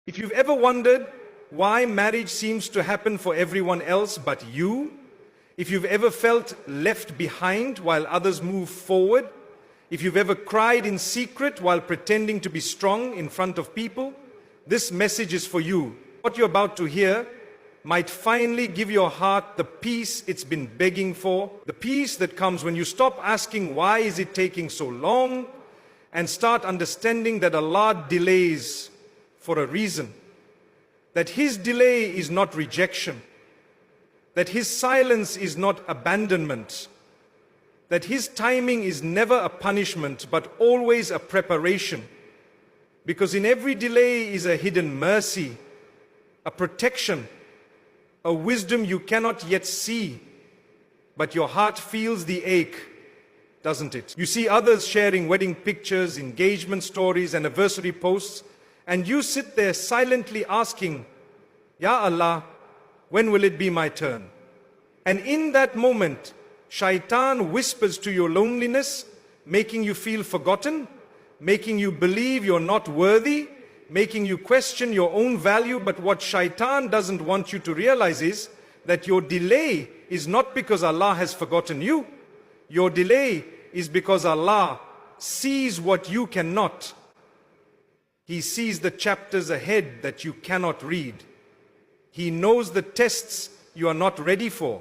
If you've ever wondered why marriage seems to happen for everyone else but you, if you've ever felt left behind while others move forward, if you've ever cried in secret while pretending to be strong in front of people, this message is for you. What you're about to hear might finally give your heart the peace it's been begging for, the peace that comes when you stop asking why is it taking so long and start understanding that Allah delays for a reason, that His delay is not rejection, that His silence is not abandonment, that His timing is never a punishment but always a preparation, because in every delay is a hidden mercy, a protection, a wisdom you cannot yet see, but your heart feels the ache, doesn't it? You see others sharing wedding pictures, engagement stories, anniversary posts, and you sit there silently asking, Ya Allah, when will it be my turn? And in that moment, Shaitan whispers to your loneliness, making you feel forgotten, making you believe you're not worthy, making you question your own value. But what Shaitan doesn't want you to realize is that your delay is not because Allah has forgotten you. Your delay is because Allah sees what you cannot. He sees the chapters ahead that you cannot read. He knows the tests you are not ready for.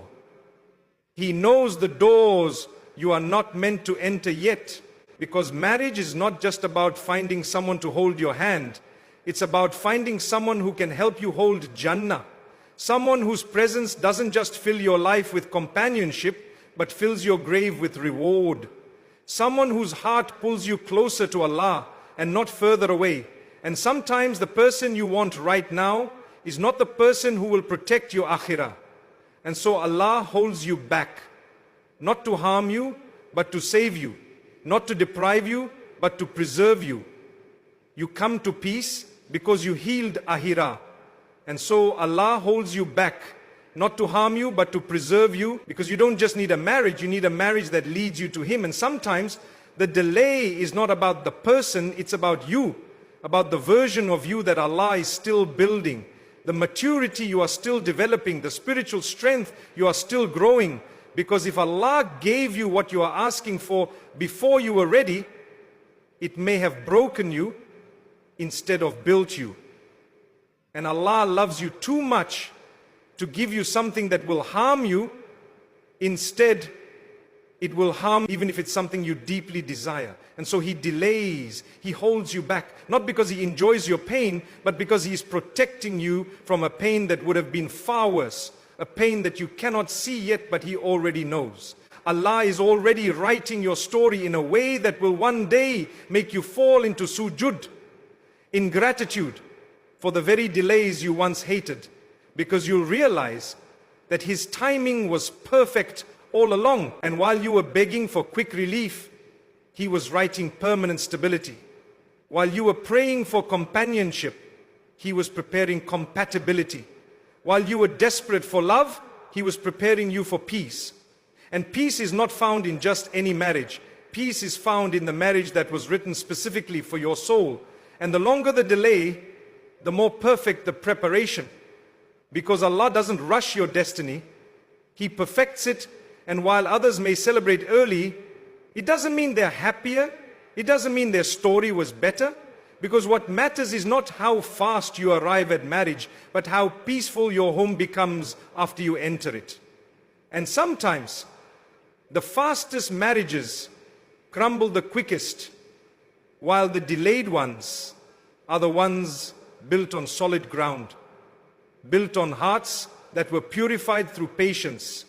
He knows the doors you are not meant to enter yet. Because marriage is not just about finding someone to hold your hand. It's about finding someone who can help you hold Jannah. Someone whose presence doesn't just fill your life with companionship, but fills your grave with reward. Someone whose heart pulls you closer to Allah and not further away. And sometimes the person you want right now is not the person who will protect your akhirah. And so Allah holds you back, not to harm you, but to save you, not to deprive you, but to preserve you. You come to peace because you healed ahirah. And so Allah holds you back, not to harm you, but to preserve you, because you don't just need a marriage, you need a marriage that leads you to Him. And sometimes the delay is not about the person, it's about you, about the version of you that Allah is still building, the maturity you are still developing, the spiritual strength you are still growing. Because if Allah gave you what you are asking for before you were ready, it may have broken you instead of built you. And Allah loves you too much to give you something that will harm you. Instead, it will harm even if it's something you deeply desire. And so He delays, He holds you back, not because He enjoys your pain, but because He is protecting you from a pain that would have been far worse, a pain that you cannot see yet, but He already knows. Allah is already writing your story in a way that will one day make you fall into sujud, in gratitude for the very delays you once hated, because you'll realize that His timing was perfect all along. And while you were begging for quick relief, He was writing permanent stability. While you were praying for companionship, He was preparing compatibility. While you were desperate for love, He was preparing you for peace. And peace is not found in just any marriage. Peace is found in the marriage that was written specifically for your soul. And the longer the delay, the more perfect the preparation. Because Allah doesn't rush your destiny, He perfects it. And while others may celebrate early, it doesn't mean they're happier. It doesn't mean their story was better. Because what matters is not how fast you arrive at marriage, but how peaceful your home becomes after you enter it. And sometimes, the fastest marriages crumble the quickest, while the delayed ones are the ones built on solid ground, built on hearts that were purified through patience,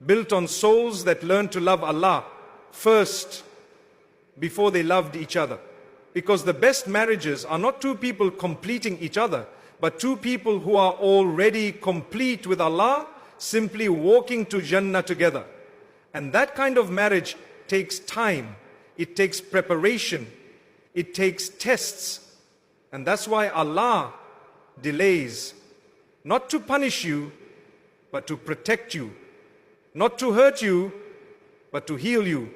built on souls that learned to love Allah first before they loved each other. Because the best marriages are not two people completing each other, but two people who are already complete with Allah, simply walking to Jannah together. And that kind of marriage takes time, it takes preparation, it takes tests. And that's why Allah delays, not to punish you, but to protect you. Not to hurt you, but to heal you.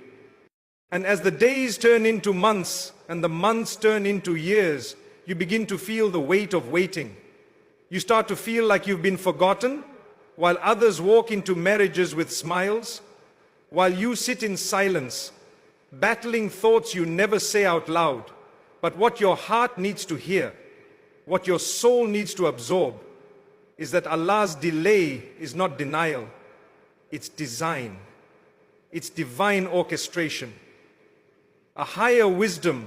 And as the days turn into months and the months turn into years, you begin to feel the weight of waiting. You start to feel like you've been forgotten, while others walk into marriages with smiles, while you sit in silence, battling thoughts you never say out loud, but what your heart needs to hear, what your soul needs to absorb, is that Allah's delay is not denial, it's design, it's divine orchestration, a higher wisdom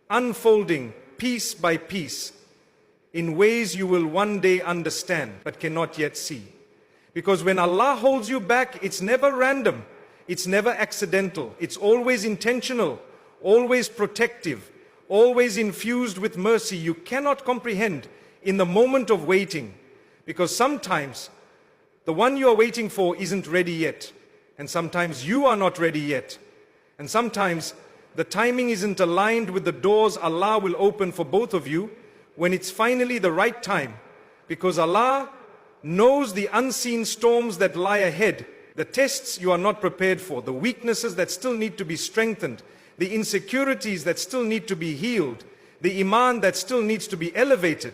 unfolding piece by piece in ways you will one day understand but cannot yet see. Because when Allah holds you back, it's never random, it's never accidental, it's always intentional, always protective, always infused with mercy you cannot comprehend in the moment of waiting. Because sometimes the one you are waiting for isn't ready yet, and sometimes you are not ready yet, and sometimes the timing isn't aligned with the doors Allah will open for both of you when it's finally the right time, because Allah knows the unseen storms that lie ahead, the tests you are not prepared for, the weaknesses that still need to be strengthened, the insecurities that still need to be healed, the iman that still needs to be elevated.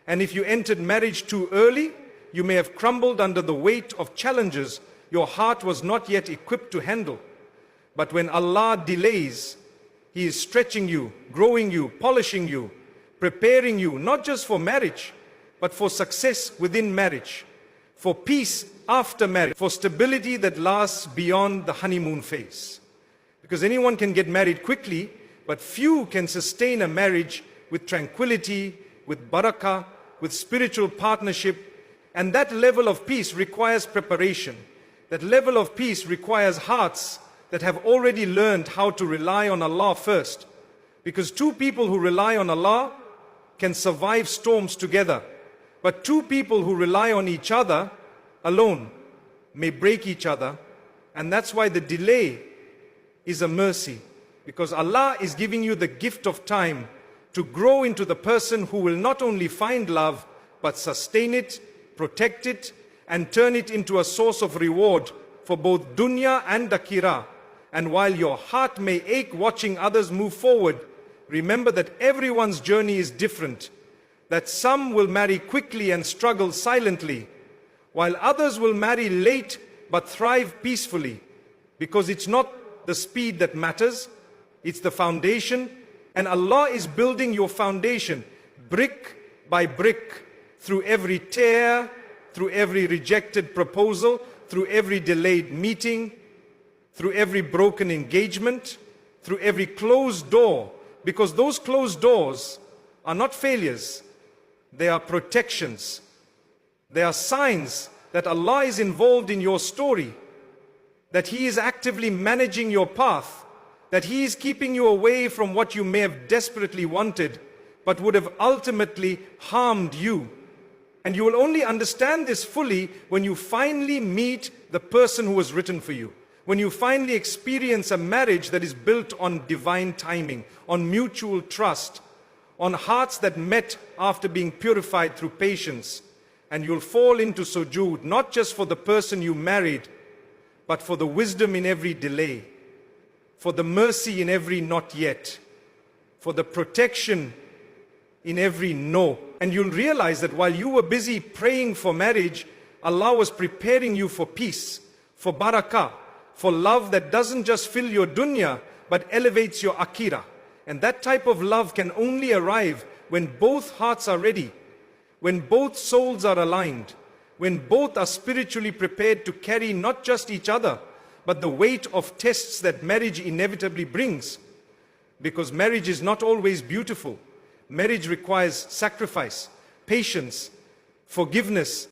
And if you entered marriage too early, you may have crumbled under the weight of challenges your heart was not yet equipped to handle. But when Allah delays, He is stretching you, growing you, polishing you, preparing you, not just for marriage, but for success within marriage, for peace after marriage, for stability that lasts beyond the honeymoon phase. Because anyone can get married quickly, but few can sustain a marriage with tranquility, with barakah, with spiritual partnership. And that level of peace requires preparation. That level of peace requires hearts that have already learned how to rely on Allah first. Because two people who rely on Allah can survive storms together. But two people who rely on each other alone may break each other. And that's why the delay is a mercy. Because Allah is giving you the gift of time to grow into the person who will not only find love, but sustain it, protect it, and turn it into a source of reward for both dunya and akhirah. And while your heart may ache watching others move forward, remember that everyone's journey is different. That some will marry quickly and struggle silently, while others will marry late but thrive peacefully. Because it's not the speed that matters, it's the foundation. And Allah is building your foundation brick by brick through every tear, through every rejected proposal, through every delayed meeting, through every broken engagement, through every closed door. Because those closed doors are not failures, they are protections. They are signs that Allah is involved in your story, that He is actively managing your path, that He is keeping you away from what you may have desperately wanted, but would have ultimately harmed you. And you will only understand this fully when you finally meet the person who was written for you. When you finally experience a marriage that is built on divine timing, on mutual trust, on hearts that met after being purified through patience. And you'll fall into sujood, not just for the person you married, but for the wisdom in every delay, for the mercy in every not yet, for the protection in every no. And you'll realize that while you were busy praying for marriage, Allah was preparing you for peace, for barakah, for love that doesn't just fill your dunya, but elevates your akhirah. And that type of love can only arrive when both hearts are ready, when both souls are aligned, when both are spiritually prepared to carry not just each other, but the weight of tests that marriage inevitably brings. Because marriage is not always beautiful. Marriage requires sacrifice, patience, forgiveness,